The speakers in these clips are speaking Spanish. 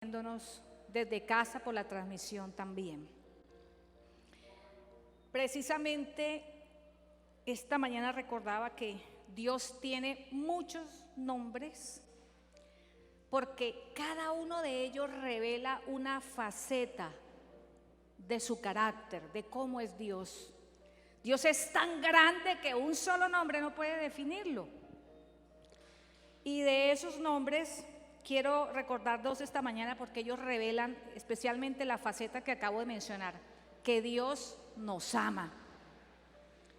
viéndonos desde casa por la transmisión también. Precisamente esta mañana recordaba que Dios tiene muchos nombres porque cada uno de ellos revela una faceta de su carácter, de cómo es Dios. Dios es tan grande que un solo nombre no puede definirlo. Y de esos nombres quiero recordar dos esta mañana porque ellos revelan especialmente la faceta que acabo de mencionar, que Dios nos ama.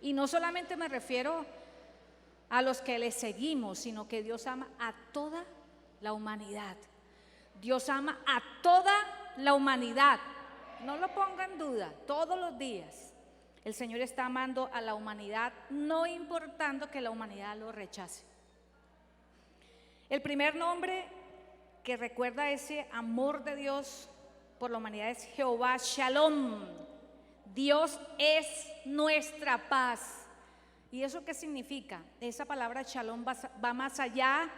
Y no solamente me refiero a los que le seguimos, sino que Dios ama a toda la humanidad. Dios ama a toda la humanidad. No lo ponga en duda, todos los días el Señor está amando a la humanidad, no importando que la humanidad lo rechace. El primer nombre que recuerda ese amor de Dios por la humanidad es Jehová Shalom. Dios es nuestra paz. ¿Y eso qué significa? Esa palabra Shalom va más allá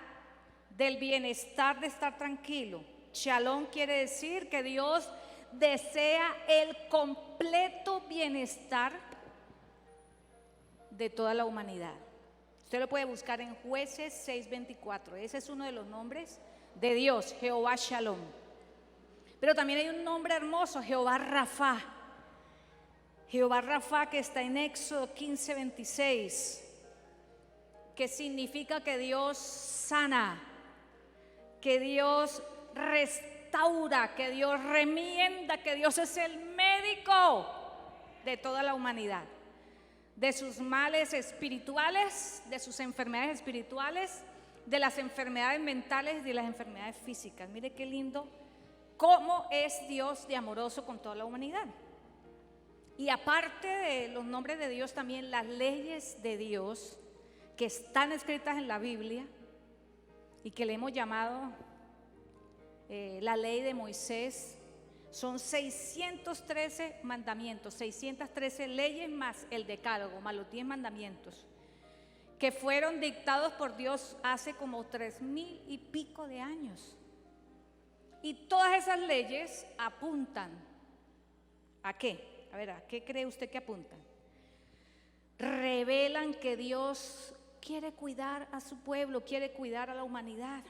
del bienestar de estar tranquilo. Shalom quiere decir que Dios desea el completo bienestar de toda la humanidad. Usted lo puede buscar en Jueces 6:24. Ese es uno de los nombres de Dios, Jehová Shalom. Pero también hay un nombre hermoso, Jehová Rafa. Jehová Rafa, que está en Éxodo 15:26, que significa que Dios sana, que Dios restaura, que Dios remienda, que Dios es el médico de toda la humanidad, de sus males espirituales, de sus enfermedades espirituales, de las enfermedades mentales y de las enfermedades físicas. Mire qué lindo cómo es Dios de amoroso con toda la humanidad. Y aparte de los nombres de Dios, también las leyes de Dios que están escritas en la Biblia y que le hemos llamado la ley de Moisés, son 613 mandamientos, 613 leyes más el decálogo, más los 10 mandamientos, que fueron dictados por Dios hace como 3000 y pico de años. Y todas esas leyes apuntan ¿a qué? A ver, ¿a qué cree usted que apuntan? Revelan que Dios quiere cuidar a su pueblo, quiere cuidar a la humanidad.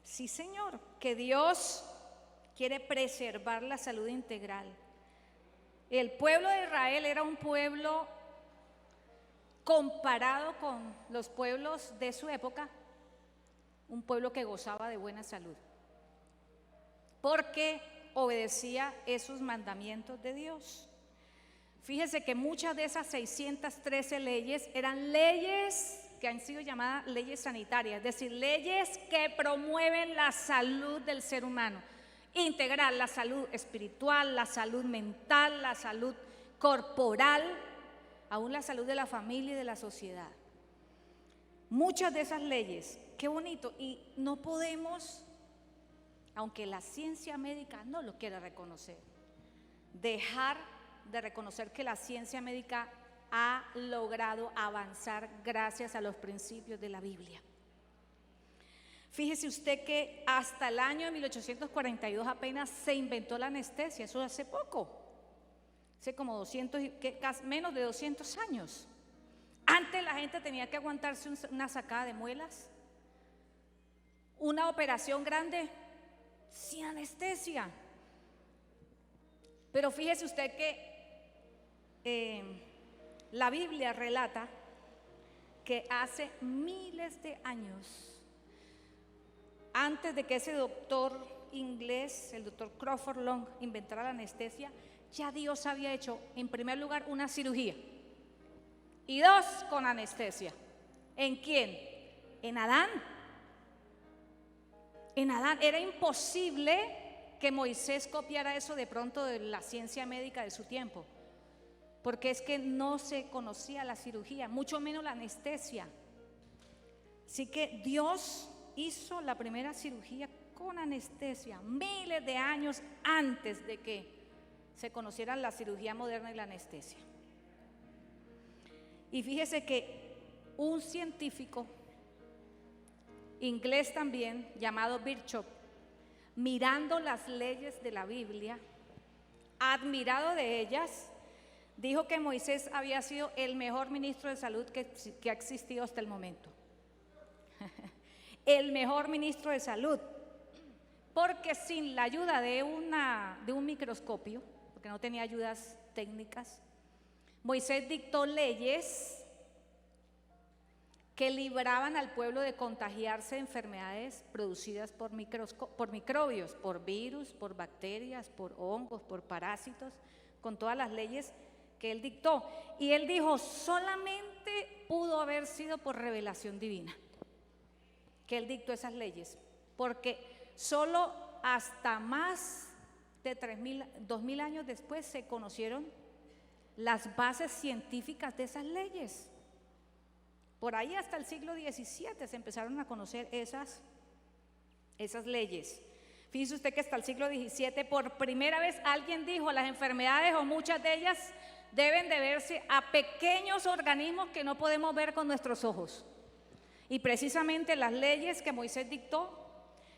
Sí, Señor, que Dios quiere preservar la salud integral. El pueblo de Israel era un pueblo comparado con los pueblos de su época, un pueblo que gozaba de buena salud, porque obedecía esos mandamientos de Dios. Fíjese que muchas de esas 613 leyes eran leyes que han sido llamadas leyes sanitarias, es decir, leyes que promueven la salud del ser humano integral, la salud espiritual, la salud mental, la salud corporal, aún la salud de la familia y de la sociedad. Muchas de esas leyes, qué bonito, y no podemos, aunque la ciencia médica no lo quiera reconocer, dejar de reconocer que la ciencia médica ha logrado avanzar gracias a los principios de la Biblia. Fíjese usted que hasta el año de 1842 apenas se inventó la anestesia, eso hace poco, hace como 200, menos de 200 años. Antes la gente tenía que aguantarse una sacada de muelas, una operación grande sin anestesia. Pero fíjese usted que la Biblia relata que hace miles de años, antes de que ese doctor inglés, el doctor Crawford Long, inventara la anestesia, ya Dios había hecho, en primer lugar, una cirugía, y dos, con anestesia. ¿En quién? En Adán. En Adán. Era imposible que Moisés copiara eso de pronto de la ciencia médica de su tiempo, porque es que no se conocía la cirugía, mucho menos la anestesia. Así que Dios hizo la primera cirugía con anestesia miles de años antes de que se conocieran la cirugía moderna y la anestesia. Y fíjese que un científico inglés también, llamado Bishop, mirando las leyes de la Biblia, admirado de ellas, dijo que Moisés había sido el mejor ministro de salud que ha existido hasta el momento. El mejor ministro de salud, porque sin la ayuda de un microscopio, porque no tenía ayudas técnicas, Moisés dictó leyes que libraban al pueblo de contagiarse de enfermedades producidas por microbios, por virus, por bacterias, por hongos, por parásitos, con todas las leyes que él dictó. Y él dijo, solamente pudo haber sido por revelación divina que él dictó esas leyes, porque solo hasta más de 2000 años después se conocieron las bases científicas de esas leyes. Por ahí hasta el siglo XVII se empezaron a conocer esas leyes. Fíjese usted que hasta el siglo XVII por primera vez alguien dijo, las enfermedades o muchas de ellas deben deberse a pequeños organismos que no podemos ver con nuestros ojos. Y precisamente las leyes que Moisés dictó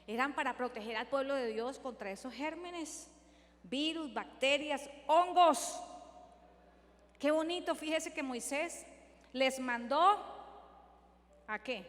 eran para proteger al pueblo de Dios contra esos gérmenes, virus, bacterias, hongos. Qué bonito, fíjese que Moisés les mandó, ¿a qué?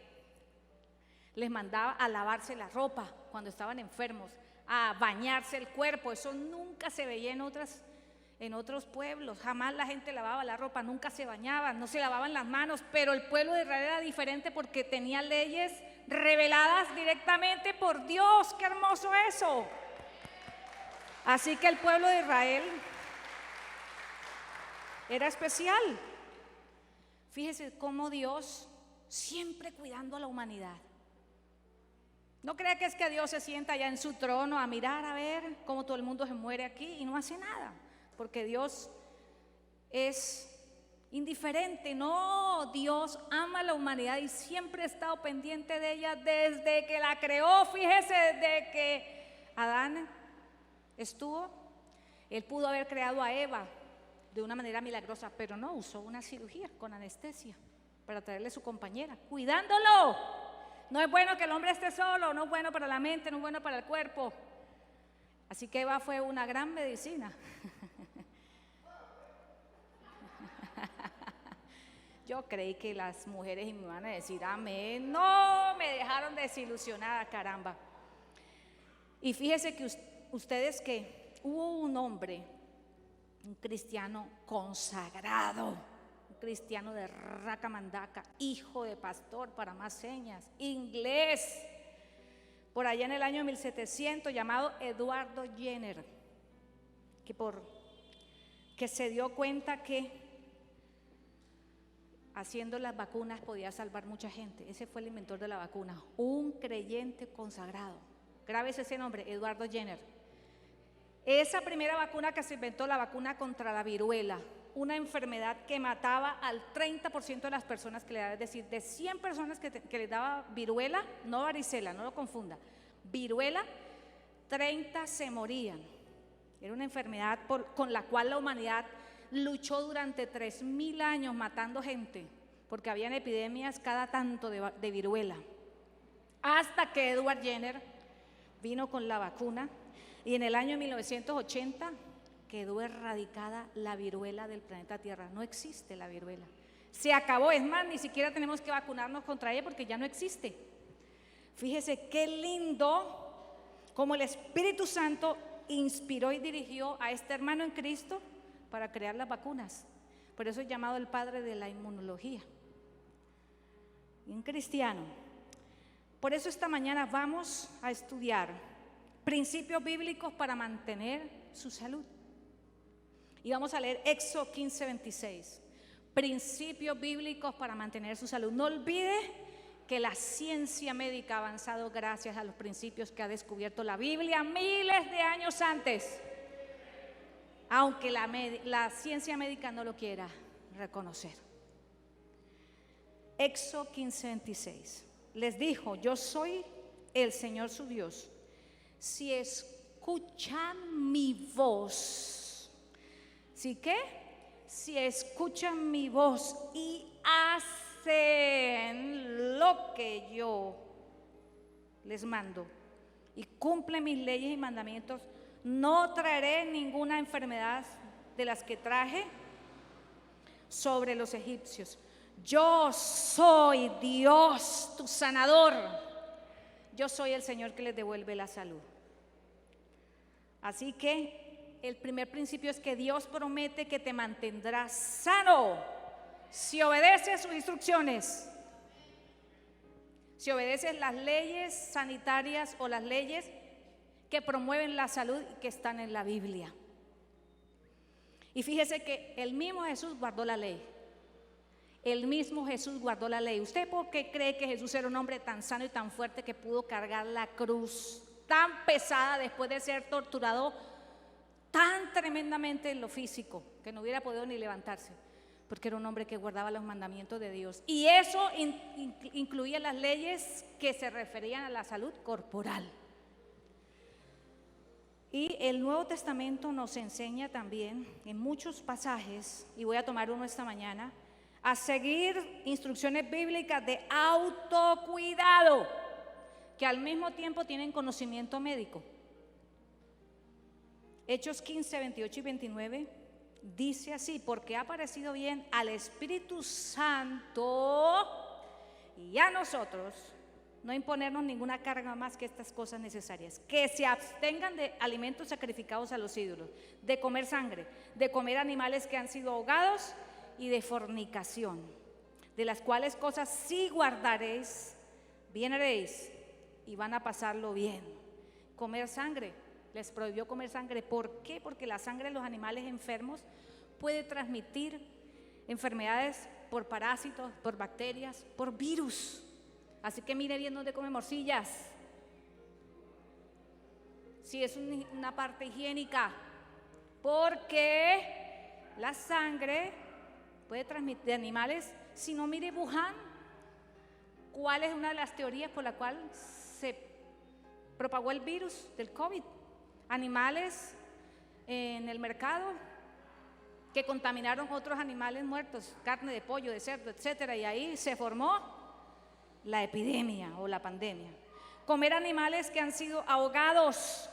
Les mandaba a lavarse la ropa cuando estaban enfermos, a bañarse el cuerpo. Eso nunca se veía en otros pueblos. Jamás la gente lavaba la ropa, nunca se bañaban, no se lavaban las manos. Pero el pueblo de Israel era diferente porque tenía leyes reveladas directamente por Dios. ¡Qué hermoso eso! Así que el pueblo de Israel era especial. Fíjese cómo Dios siempre cuidando a la humanidad. No crea que es que Dios se sienta allá en su trono a mirar a ver cómo todo el mundo se muere aquí y no hace nada, porque Dios es indiferente. No, Dios ama a la humanidad y siempre ha estado pendiente de ella desde que la creó. Fíjese, desde que Adán estuvo, él pudo haber creado a Eva de una manera milagrosa, pero no, usó una cirugía con anestesia para traerle su compañera, cuidándolo. No es bueno que el hombre esté solo, no es bueno para la mente, no es bueno para el cuerpo. Así que Eva fue una gran medicina. Yo creí que las mujeres me iban a decir amén. No, me dejaron desilusionada, caramba. Y fíjese que ustedes que hubo un hombre, un cristiano consagrado, un cristiano de raca mandaca, hijo de pastor para más señas, inglés, por allá en el año 1700, llamado Eduardo Jenner, que se dio cuenta que haciendo las vacunas podía salvar mucha gente. Ese fue el inventor de la vacuna, un creyente consagrado. Grábese ese nombre, Eduardo Jenner. Esa primera vacuna que se inventó, la vacuna contra la viruela, una enfermedad que mataba al 30% de las personas que le daba, es decir, de 100 personas que les daba viruela, no varicela, no lo confunda, viruela, 30 se morían. Era una enfermedad con la cual la humanidad luchó durante 3000 años matando gente, porque habían epidemias cada tanto de viruela, hasta que Edward Jenner vino con la vacuna. Y en el año 1980 quedó erradicada la viruela del planeta Tierra. No existe la viruela. Se acabó, es más, ni siquiera tenemos que vacunarnos contra ella porque ya no existe. Fíjese qué lindo cómo el Espíritu Santo inspiró y dirigió a este hermano en Cristo para crear las vacunas. Por eso es llamado el padre de la inmunología. Un cristiano. Por eso esta mañana vamos a estudiar principios bíblicos para mantener su salud. Y vamos a leer Éxodo 15:26. Principios bíblicos para mantener su salud. No olvide que la ciencia médica ha avanzado gracias a los principios que ha descubierto la Biblia miles de años antes, aunque la ciencia médica no lo quiera reconocer. Éxodo 15:26. Les dijo: yo soy el Señor su Dios. Si escuchan mi voz, ¿sí qué? Si escuchan mi voz y hacen lo que yo les mando y cumple mis leyes y mandamientos, no traeré ninguna enfermedad de las que traje sobre los egipcios. Yo soy Dios, tu sanador. Yo soy el Señor que les devuelve la salud. Así que el primer principio es que Dios promete que te mantendrá sano si obedeces sus instrucciones. Si obedeces las leyes sanitarias o las leyes que promueven la salud y que están en la Biblia. Y fíjese que el mismo Jesús guardó la ley. El mismo Jesús guardó la ley. ¿Usted por qué cree que Jesús era un hombre tan sano y tan fuerte que pudo cargar la cruz tan pesada después de ser torturado tan tremendamente en lo físico que no hubiera podido ni levantarse? Porque era un hombre que guardaba los mandamientos de Dios. Y eso incluía las leyes que se referían a la salud corporal. Y el Nuevo Testamento nos enseña también en muchos pasajes, y voy a tomar uno esta mañana, a seguir instrucciones bíblicas de autocuidado, que al mismo tiempo tienen conocimiento médico. Hechos 15, 28 y 29 dice así: porque ha parecido bien al Espíritu Santo y a nosotros no imponernos ninguna carga más que estas cosas necesarias, que se abstengan de alimentos sacrificados a los ídolos, de comer sangre, de comer animales que han sido ahogados y de fornicación, de las cuales cosas sí guardaréis, bien haréis y van a pasarlo bien. Comer sangre, les prohibió comer sangre. ¿Por qué? Porque la sangre de los animales enfermos puede transmitir enfermedades por parásitos, por bacterias, por virus. Así que mire bien dónde come morcillas. Si es una parte higiénica, porque la sangre puede transmitir de animales. Si no, mire Wuhan. ¿Cuál es una de las teorías por la cual se propagó el virus del COVID? Animales en el mercado que contaminaron otros animales muertos, carne de pollo, de cerdo, etcétera, y ahí se formó la epidemia o la pandemia. Comer animales que han sido ahogados,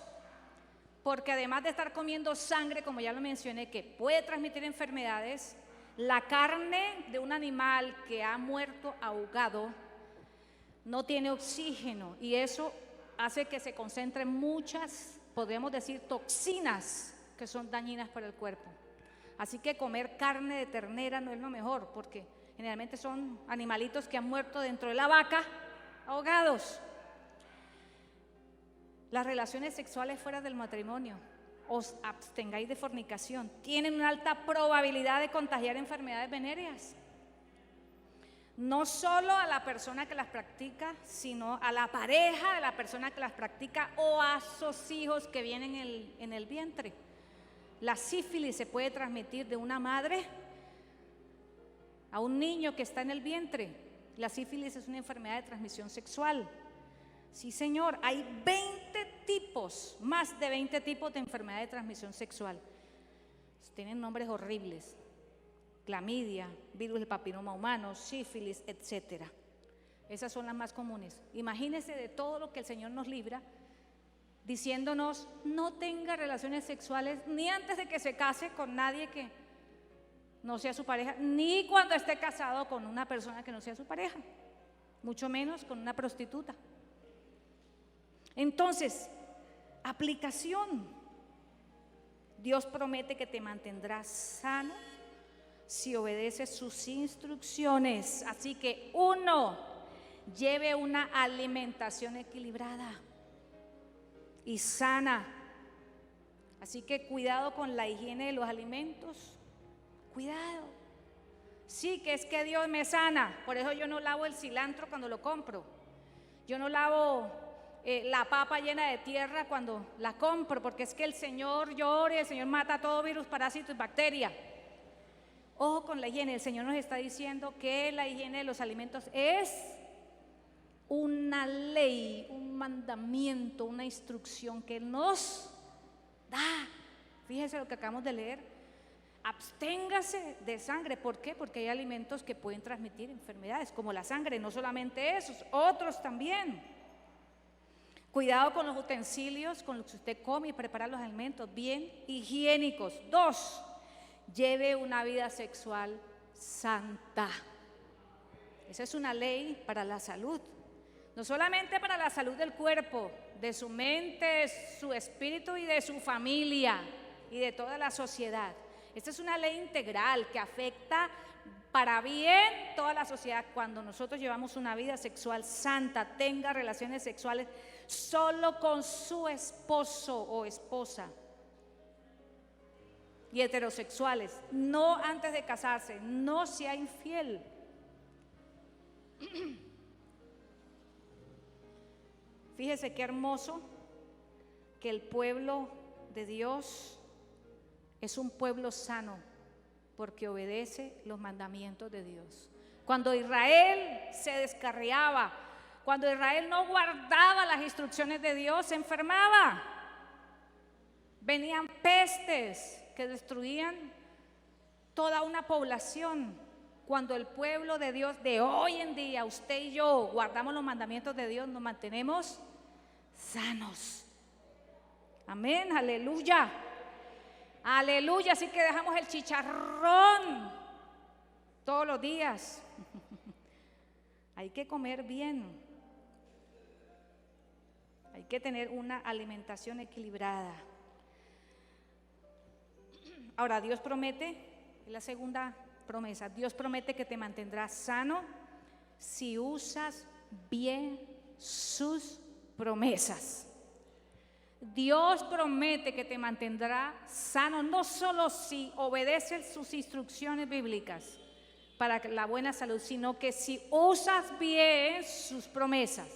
porque además de estar comiendo sangre, como ya lo mencioné, que puede transmitir enfermedades, la carne de un animal que ha muerto ahogado no tiene oxígeno, y eso hace que se concentren muchas, podríamos decir, toxinas que son dañinas para el cuerpo. Así que comer carne de ternera no es lo mejor, porque generalmente son animalitos que han muerto dentro de la vaca ahogados. Las relaciones sexuales fuera del matrimonio, os abstengáis de fornicación, tienen una alta probabilidad de contagiar enfermedades venéreas. No solo a la persona que las practica, sino a la pareja de la persona que las practica o a sus hijos que vienen en el vientre. La sífilis se puede transmitir de una madre a un niño que está en el vientre. La sífilis es una enfermedad de transmisión sexual. Sí, señor, hay 20 tipos, más de 20 tipos de enfermedad de transmisión sexual. Tienen nombres horribles: clamidia, virus del papiloma humano, sífilis, etcétera. Esas son las más comunes. Imagínese de todo lo que el Señor nos libra, diciéndonos: no tenga relaciones sexuales ni antes de que se case con nadie que no sea su pareja, ni cuando esté casado con una persona que no sea su pareja, mucho menos con una prostituta. Entonces, aplicación. Dios promete que te mantendrás sano si obedeces sus instrucciones. Así que, uno, lleve una alimentación equilibrada y sana. Así que cuidado con la higiene de los alimentos. Cuidado. Sí, que es que Dios me sana. Por eso yo no lavo el cilantro cuando lo compro. Yo no lavo la papa llena de tierra cuando la compro, porque es que el Señor llora y el Señor mata todo virus, parásito y bacteria. Ojo con la higiene. El Señor nos está diciendo que la higiene de los alimentos es una ley, un mandamiento, una instrucción que Él nos da. Fíjese lo que acabamos de leer: absténgase de sangre. ¿Por qué? Porque hay alimentos que pueden transmitir enfermedades, como la sangre. No solamente esos, otros también. Cuidado con los utensilios con los que usted come y prepara los alimentos, bien higiénicos. 2, lleve una vida sexual santa. Esa es una ley para la salud, no solamente para la salud del cuerpo, de su mente, de su espíritu y de su familia y de toda la sociedad. Esta es una ley integral que afecta para bien toda la sociedad. Cuando nosotros llevamos una vida sexual santa, tenga relaciones sexuales solo con su esposo o esposa, y heterosexuales, no antes de casarse, no sea infiel. Fíjese qué hermoso que el pueblo de Dios es un pueblo sano porque obedece los mandamientos de Dios. Cuando Israel se descarriaba, cuando Israel no guardaba las instrucciones de Dios, se enfermaba. Venían pestes que destruían toda una población. Cuando el pueblo de Dios de hoy en día, usted y yo, guardamos los mandamientos de Dios, nos mantenemos sanos. Amén, aleluya. Aleluya, así que dejamos el chicharrón todos los días. Hay que comer bien. Hay que tener una alimentación equilibrada. Ahora, Dios promete, es la segunda promesa, Dios promete que te mantendrás sano si usas bien sus promesas. Dios promete que te mantendrá sano, no solo si obedeces sus instrucciones bíblicas para la buena salud, sino que si usas bien sus promesas.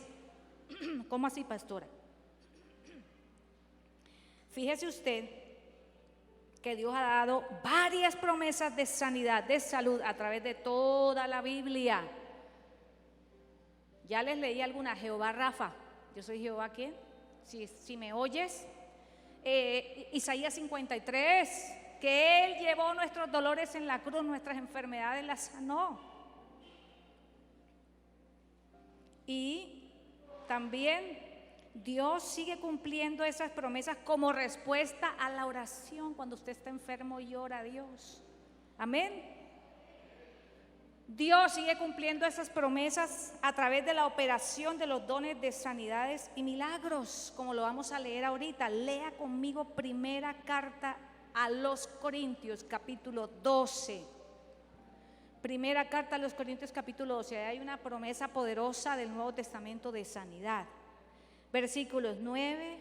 ¿Cómo así, pastora? Fíjese usted que Dios ha dado varias promesas de sanidad, de salud a través de toda la Biblia. Ya les leí alguna. Jehová Rafa, yo soy Jehová, ¿quién? Si me oyes. Isaías 53, que Él llevó nuestros dolores en la cruz, nuestras enfermedades las sanó. Y también Dios sigue cumpliendo esas promesas como respuesta a la oración. Cuando usted está enfermo y ora a Dios, amén. Dios sigue cumpliendo esas promesas a través de la operación de los dones de sanidades y milagros, como lo vamos a leer ahorita. Lea conmigo primera carta a los Corintios, capítulo 12. Primera carta a los Corintios, capítulo 12. Hay una promesa poderosa del Nuevo Testamento de sanidad. Versículos 9,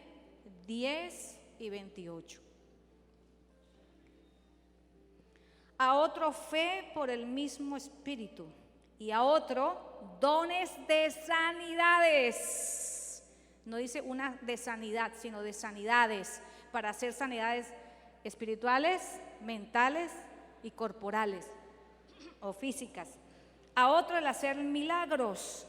10 y 28. A otro fe por el mismo Espíritu, y a otro dones de sanidades. No dice una de sanidad, sino de sanidades, para hacer sanidades espirituales, mentales y corporales o físicas. A otro el hacer milagros.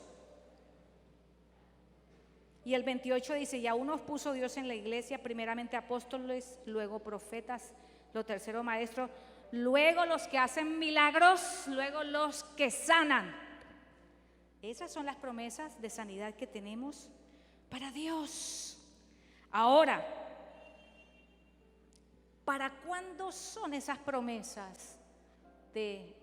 Y el 28 dice, y a unos puso Dios en la iglesia, primeramente apóstoles, luego profetas, lo tercero maestros, luego los que hacen milagros, luego los que sanan. Esas son las promesas de sanidad que tenemos para Dios. Ahora, ¿para cuándo son esas promesas de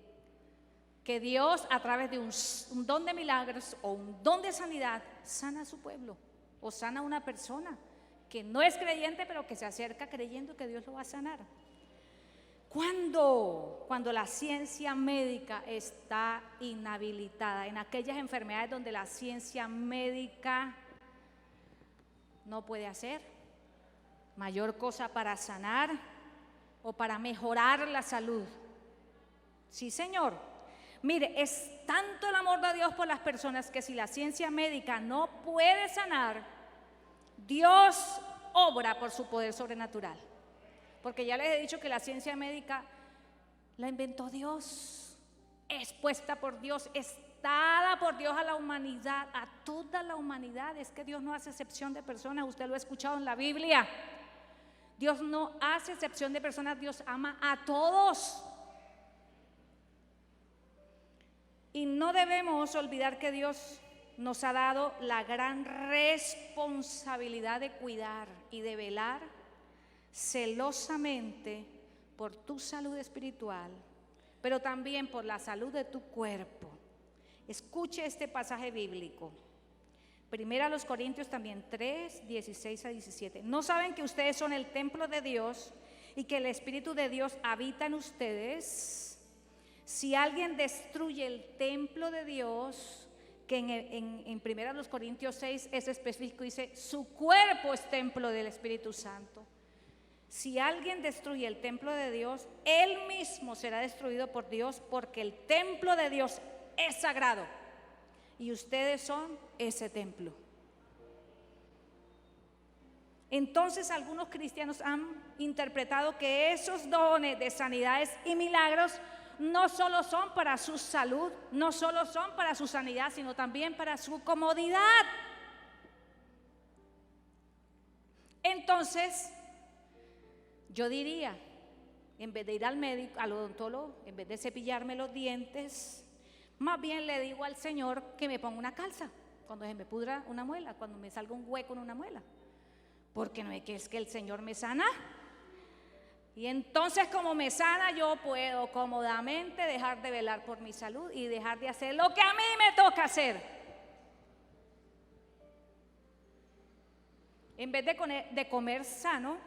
que Dios a través de un don de milagros o un don de sanidad sana a su pueblo o sana a una persona que no es creyente pero que se acerca creyendo que Dios lo va a sanar? ¿Cuándo? Cuando la ciencia médica está inhabilitada, en aquellas enfermedades donde la ciencia médica no puede hacer mayor cosa para sanar o para mejorar la salud. Sí, Señor. Mire, es tanto el amor de Dios por las personas que si la ciencia médica no puede sanar, Dios obra por su poder sobrenatural. Porque ya les he dicho que la ciencia médica la inventó Dios, es puesta por Dios, es dada por Dios a la humanidad, a toda la humanidad. Es que Dios no hace excepción de personas, usted lo ha escuchado en la Biblia. Dios no hace excepción de personas, Dios ama a todos. Y no debemos olvidar que Dios nos ha dado la gran responsabilidad de cuidar y de velar celosamente por tu salud espiritual, pero también por la salud de tu cuerpo. Escuche este pasaje bíblico. Primera a los Corintios también 3, 16 a 17. ¿No saben que ustedes son el templo de Dios y que el Espíritu de Dios habita en ustedes? Si alguien destruye el templo de Dios, que en Primera a los Corintios 6 es específico, dice, su cuerpo es templo del Espíritu Santo. Si alguien destruye el templo de Dios, él mismo será destruido por Dios, porque el templo de Dios es sagrado y ustedes son ese templo. Entonces algunos cristianos han interpretado que esos dones de sanidades y milagros no solo son para su salud, no solo son para su sanidad, sino también para su comodidad. Entonces, yo diría, en vez de ir al médico, al odontólogo, en vez de cepillarme los dientes, más bien le digo al Señor que me ponga una calza cuando se me pudra una muela, cuando me salga un hueco en una muela, porque no es que el Señor me sana. Y entonces, como me sana, yo puedo cómodamente dejar de velar por mi salud y dejar de hacer lo que a mí me toca hacer. En vez de comer sano,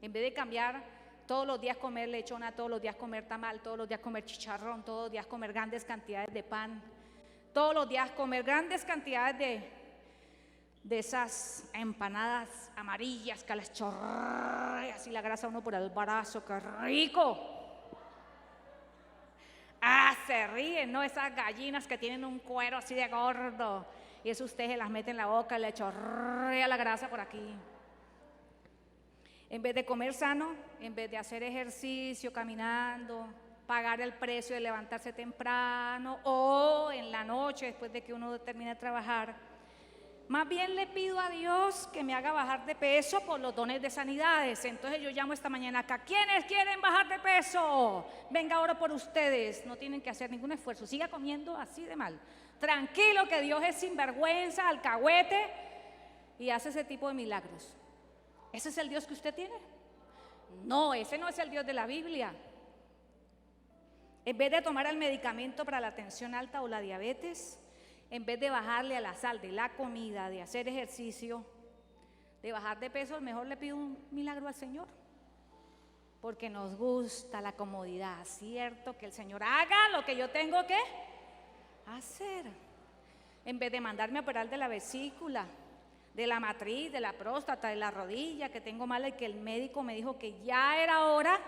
en vez de cambiar todos los días comer lechona, todos los días comer tamal, todos los días comer chicharrón, todos los días comer grandes cantidades de pan, todos los días comer grandes cantidades de esas empanadas amarillas que las chorrea así la grasa uno por el brazo, ¡qué rico! Ah, se ríen, ¿no? Esas gallinas que tienen un cuero así de gordo y eso usted se las mete en la boca y le chorrea la grasa por aquí. En vez de comer sano, en vez de hacer ejercicio caminando, pagar el precio de levantarse temprano o en la noche después de que uno termine de trabajar, más bien le pido a Dios que me haga bajar de peso por los dones de sanidades. Entonces yo llamo esta mañana acá, ¿quiénes quieren bajar de peso? Venga, oro por ustedes, no tienen que hacer ningún esfuerzo, siga comiendo así de mal. Tranquilo que Dios es sinvergüenza, alcahuete y hace ese tipo de milagros. ¿Ese es el Dios que usted tiene? No, ese no es el Dios de la Biblia. En vez de tomar el medicamento para la tensión alta o la diabetes, en vez de bajarle a la sal de la comida, de hacer ejercicio, de bajar de peso, mejor le pido un milagro al Señor. Porque nos gusta la comodidad, ¿cierto? Que el Señor haga lo que yo tengo que hacer. En vez de mandarme a operar de la vesícula, de la matriz, de la próstata, de la rodilla que tengo mala y que el médico me dijo que ya era hora,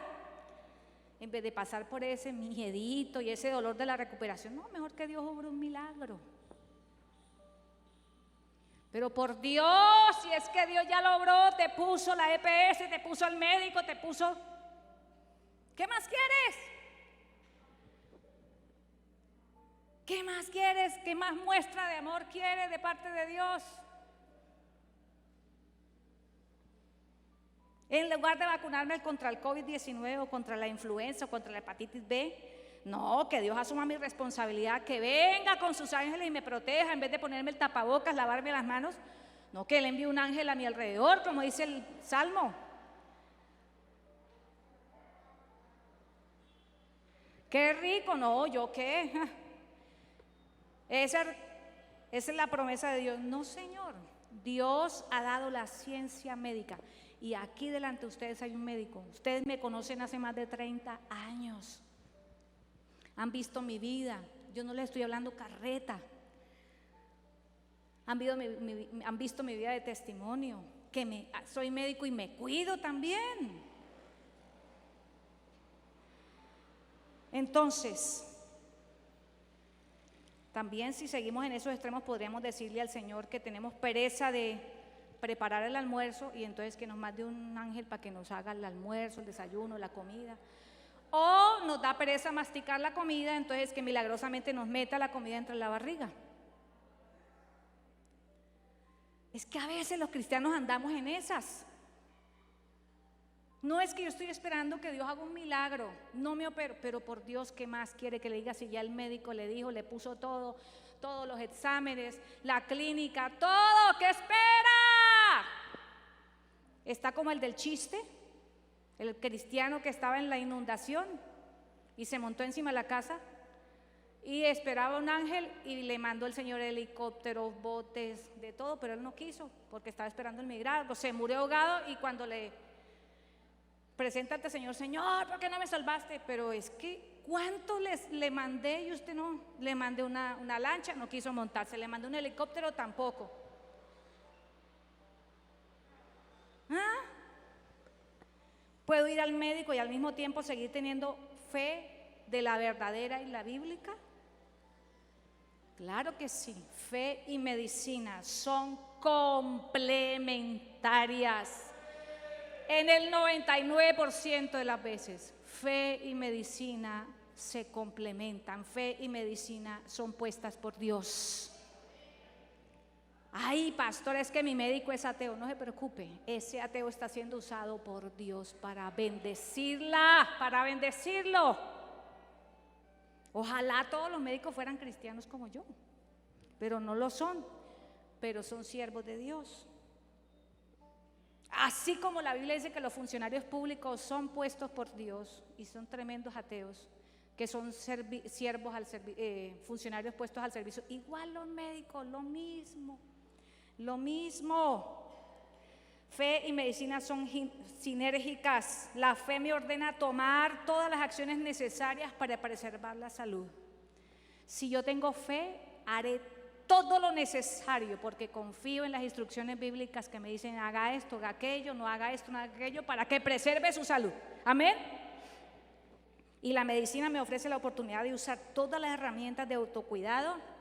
en vez de pasar por ese miedito y ese dolor de la recuperación, no, mejor que Dios obre un milagro. Pero por Dios, si es que Dios ya lo obró, te puso la EPS, te puso el médico, te puso, ¿qué más quieres? ¿Qué más quieres? ¿Qué más muestra de amor quieres de parte de Dios? En lugar de vacunarme contra el COVID-19 o contra la influenza o contra la hepatitis B, no, que Dios asuma mi responsabilidad, que venga con sus ángeles y me proteja en vez de ponerme el tapabocas, lavarme las manos. No, que Él envíe un ángel a mi alrededor, como dice el Salmo. Qué rico, no, ¿yo qué? Esa es la promesa de Dios. No, Señor, Dios ha dado la ciencia médica. Y aquí delante de ustedes hay un médico. Ustedes me conocen hace más de 30 años. Han visto mi vida. Yo no les estoy hablando carreta. Han visto mi vida de testimonio. Que soy médico y me cuido también. Entonces, también si seguimos en esos extremos podríamos decirle al Señor que tenemos pereza de preparar el almuerzo y entonces que nos mande un ángel para que nos haga el almuerzo, el desayuno, la comida. O nos da pereza masticar la comida, entonces que milagrosamente nos meta la comida entre la barriga. Es que a veces los cristianos andamos en esas. No es que yo estoy esperando que Dios haga un milagro, no me opero, pero por Dios, ¿qué más quiere que le diga si ya el médico le dijo, le puso todo todos los exámenes, la clínica, todo. ¿Qué espera? Está como el del chiste, el cristiano que estaba en la inundación y se montó encima de la casa y esperaba un ángel y le mandó el Señor helicópteros, botes, de todo, pero él no quiso porque estaba esperando el milagro, se murió ahogado. Y cuando le presenta ante el Señor, Señor, ¿por qué no me salvaste? Pero es que ¿cuánto le mandé y usted no? Le mandé una lancha, no quiso montarse, le mandé un helicóptero, tampoco. ¿Ah? ¿Puedo ir al médico y al mismo tiempo seguir teniendo fe de la verdadera y la bíblica? Claro que sí. Fe y medicina son complementarias. En el 99% de las veces, fe y medicina se complementan. Fe y medicina son puestas por Dios. Ay, pastor, es que mi médico es ateo. No se preocupe, ese ateo está siendo usado por Dios para bendecirla, para bendecirlo. Ojalá todos los médicos fueran cristianos como yo, pero no lo son, pero son siervos de Dios. Así como la Biblia dice que los funcionarios públicos son puestos por Dios y son tremendos ateos, que son siervos funcionarios puestos al servicio, igual los médicos, lo mismo. Fe y medicina son sinérgicas. La fe me ordena tomar todas las acciones necesarias para preservar la salud. Si yo tengo fe, haré todo lo necesario porque confío en las instrucciones bíblicas que me dicen haga esto, haga aquello, no haga esto, no haga aquello, para que preserve su salud. Amén. Y la medicina me ofrece la oportunidad de usar todas las herramientas de autocuidado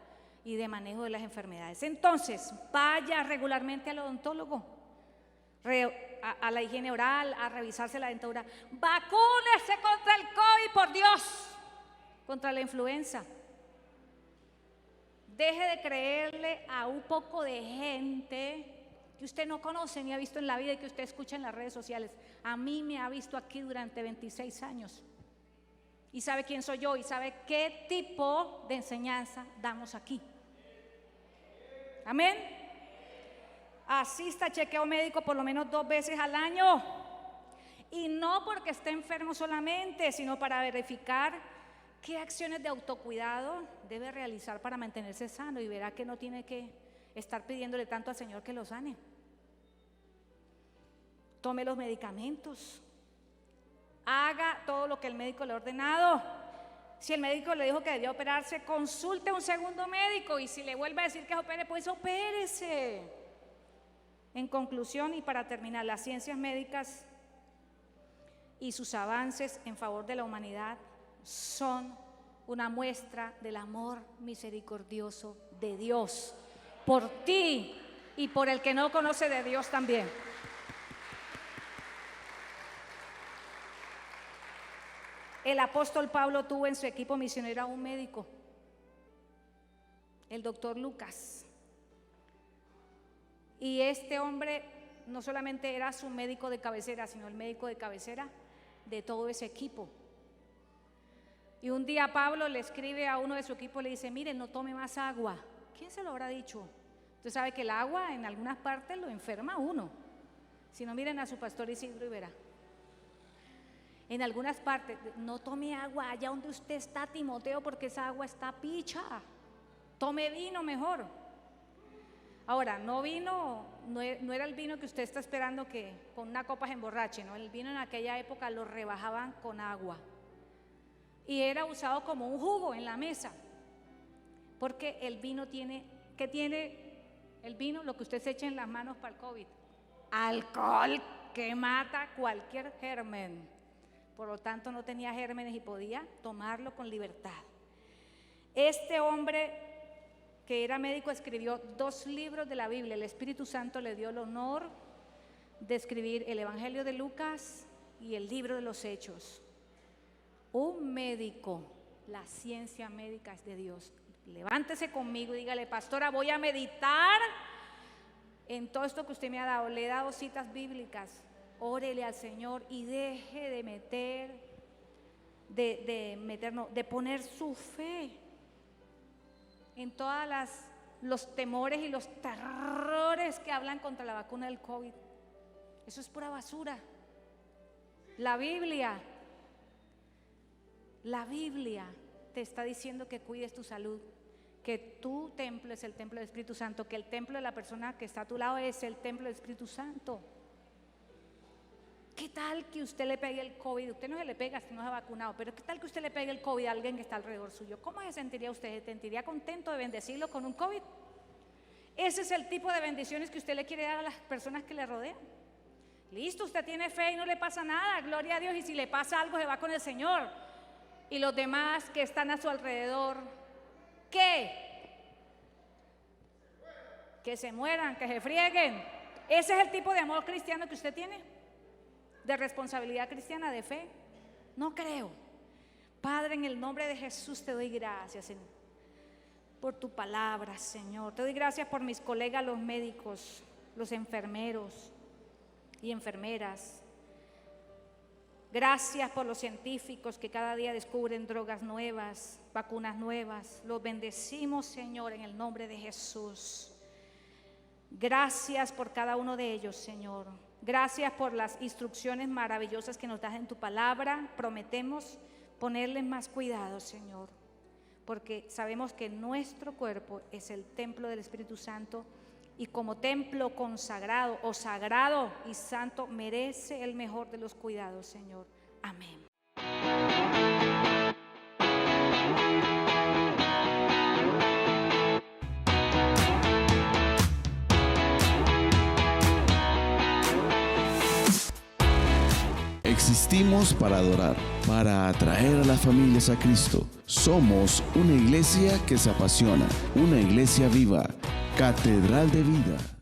y de manejo de las enfermedades. Entonces, vaya regularmente al odontólogo, a la higiene oral, a revisarse la dentadura. Vacúnese contra el COVID, por Dios, contra la influenza. Deje de creerle a un poco de gente que usted no conoce ni ha visto en la vida y que usted escucha en las redes sociales. A mí me ha visto aquí durante 26 años y sabe quién soy yo y sabe qué tipo de enseñanza damos aquí. Amén. Asista a chequeo médico por lo menos 2 veces al año, y no porque esté enfermo solamente, sino para verificar qué acciones de autocuidado debe realizar para mantenerse sano, y verá que no tiene que estar pidiéndole tanto al Señor que lo sane. Tome los medicamentos, haga todo lo que el médico le ha ordenado. Si el médico le dijo que debía operarse, consulte a un segundo médico, y si le vuelve a decir que se opere, pues opérese. En conclusión y para terminar, las ciencias médicas y sus avances en favor de la humanidad son una muestra del amor misericordioso de Dios por ti y por el que no conoce de Dios también. El apóstol Pablo tuvo en su equipo misionero a un médico, el doctor Lucas. Y este hombre no solamente era su médico de cabecera, sino el médico de cabecera de todo ese equipo. Y un día Pablo le escribe a uno de su equipo, le dice: mire, no tome más agua. ¿Quién se lo habrá dicho? Usted sabe que el agua en algunas partes lo enferma a uno. Si no, miren a su pastor Isidro y verá. En algunas partes, no tome agua allá donde usted está, Timoteo, porque esa agua está picha. Tome vino mejor. Ahora, no era el vino que usted está esperando que con una copa se emborrache, ¿no? El vino en aquella época lo rebajaban con agua y era usado como un jugo en la mesa, porque el vino tiene, ¿qué tiene el vino? Lo que usted se echa en las manos para el COVID, alcohol, que mata cualquier germen. Por lo tanto, no tenía gérmenes y podía tomarlo con libertad. Este hombre, que era médico, escribió 2 libros de la Biblia. El Espíritu Santo le dio el honor de escribir el Evangelio de Lucas y el libro de los Hechos. Un médico, la ciencia médica es de Dios. Levántese conmigo y dígale: pastora, voy a meditar en todo esto que usted me ha dado. Le he dado citas bíblicas. Órele al Señor y deje de poner su fe en todos los temores y los terrores que hablan contra la vacuna del COVID. Eso es pura basura. La Biblia te está diciendo que cuides tu salud, que tu templo es el templo del Espíritu Santo, que el templo de la persona que está a tu lado es el templo del Espíritu Santo. ¿Qué tal que usted le pegue el COVID? Usted no se le pega si no se ha vacunado, pero ¿qué tal que usted le pegue el COVID a alguien que está alrededor suyo? ¿Cómo se sentiría usted? ¿Se sentiría contento de bendecirlo con un COVID? Ese es el tipo de bendiciones que usted le quiere dar a las personas que le rodean. Listo, usted tiene fe y no le pasa nada, gloria a Dios, y si le pasa algo se va con el Señor. Y los demás que están a su alrededor, ¿qué? Que se mueran, que se frieguen. Ese es el tipo de amor cristiano que usted tiene, de responsabilidad cristiana, de fe. No creo. Padre, en el nombre de Jesús te doy gracias, Señor, por tu palabra, Señor. Te doy gracias por mis colegas, los médicos, los enfermeros y enfermeras. Gracias por los científicos que cada día descubren drogas nuevas, vacunas nuevas. Los bendecimos, Señor, en el nombre de Jesús. Gracias por cada uno de ellos, Señor. Gracias por las instrucciones maravillosas que nos das en tu palabra. Prometemos ponerles más cuidado, Señor, porque sabemos que nuestro cuerpo es el templo del Espíritu Santo, y como templo consagrado o sagrado y santo merece el mejor de los cuidados, Señor. Amén. Existimos para adorar, para atraer a las familias a Cristo. Somos una iglesia que se apasiona, una iglesia viva, Catedral de Vida.